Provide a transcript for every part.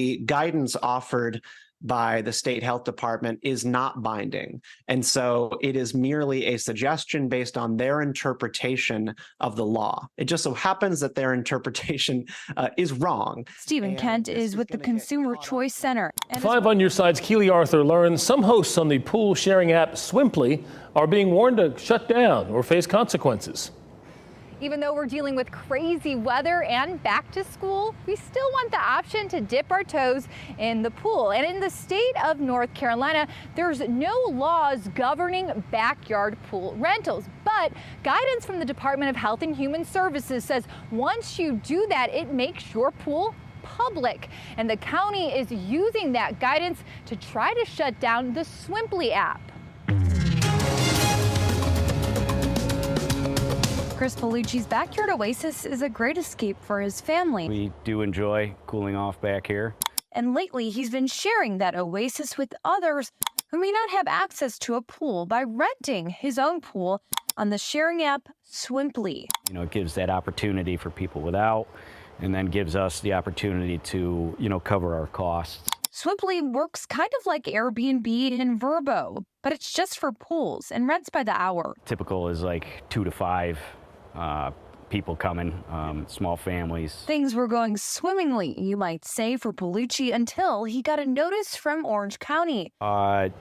The guidance offered by the state health department is not binding. And so it is merely a suggestion based on their interpretation of the law. It just so happens that their interpretation is wrong. Stephen Kent is with the Consumer Choice Center. And 5 on your side's Keely Arthur learns some hosts on the pool sharing app Swimply are being warned to shut down or face consequences. Even though we're dealing with crazy weather and back to school, we still want the option to dip our toes in the pool. And in the state of North Carolina, there's no laws governing backyard pool rentals. But guidance from the Department of Health and Human Services says once you do that, it makes your pool public. And the county is using that guidance to try to shut down the Swimply app. Chris Palucci's backyard oasis is a great escape for his family. We do enjoy cooling off back here. And lately, he's been sharing that oasis with others who may not have access to a pool by renting his own pool on the sharing app Swimply. You know, it gives that opportunity for people without, and then gives us the opportunity to, cover our costs. Swimply works kind of like Airbnb and Vrbo, but it's just for pools and rents by the hour. Typical is like 2 to 5 people coming, small families. Things were going swimmingly, you might say, for Palucci until he got a notice from Orange County.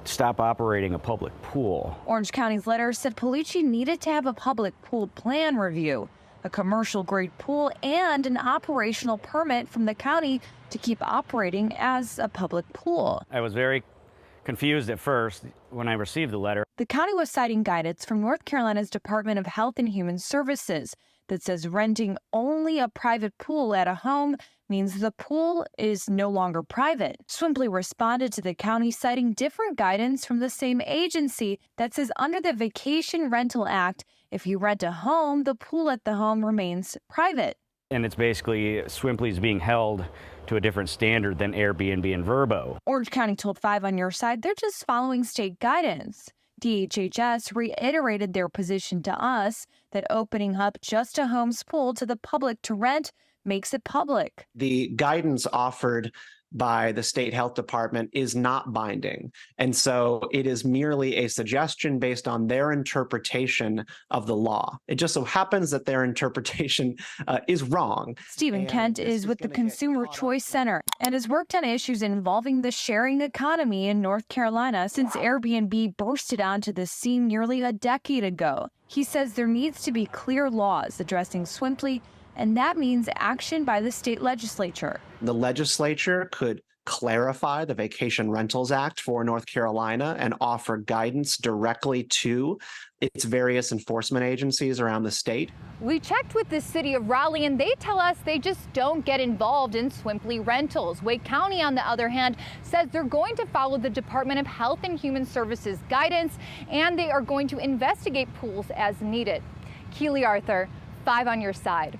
Stop operating a public pool. Orange County's letter said Palucci needed to have a public pool plan review, a commercial-grade pool, and an operational permit from the county to keep operating as a public pool. I was very confused at first when I received the letter. The county was citing guidance from North Carolina's Department of Health and Human Services that says renting only a private pool at a home means the pool is no longer private. Swimply responded to the county citing different guidance from the same agency that says under the Vacation Rental Act, if you rent a home, the pool at the home remains private. And it's basically Swimply's being held to a different standard than Airbnb and Vrbo. Orange County told 5 on your side they're just following state guidance. DHHS reiterated their position to us that opening up just a home's pool to the public to rent makes it public. The guidance offered by the state health department is not binding. And so it is merely a suggestion based on their interpretation of the law. It just so happens that their interpretation is wrong. Stephen Kent is with the Consumer Choice Center and has worked on issues involving the sharing economy in North Carolina since Airbnb bursted onto the scene nearly a decade ago. He says there needs to be clear laws addressing Swimply, and that means action by the state legislature. The legislature could clarify the Vacation Rentals Act for North Carolina and offer guidance directly to its various enforcement agencies around the state. We checked with the city of Raleigh, and they tell us they just don't get involved in Swimply rentals. Wake County, on the other hand, says they're going to follow the Department of Health and Human Services guidance, and they are going to investigate pools as needed. Keely Arthur, 5 on your side.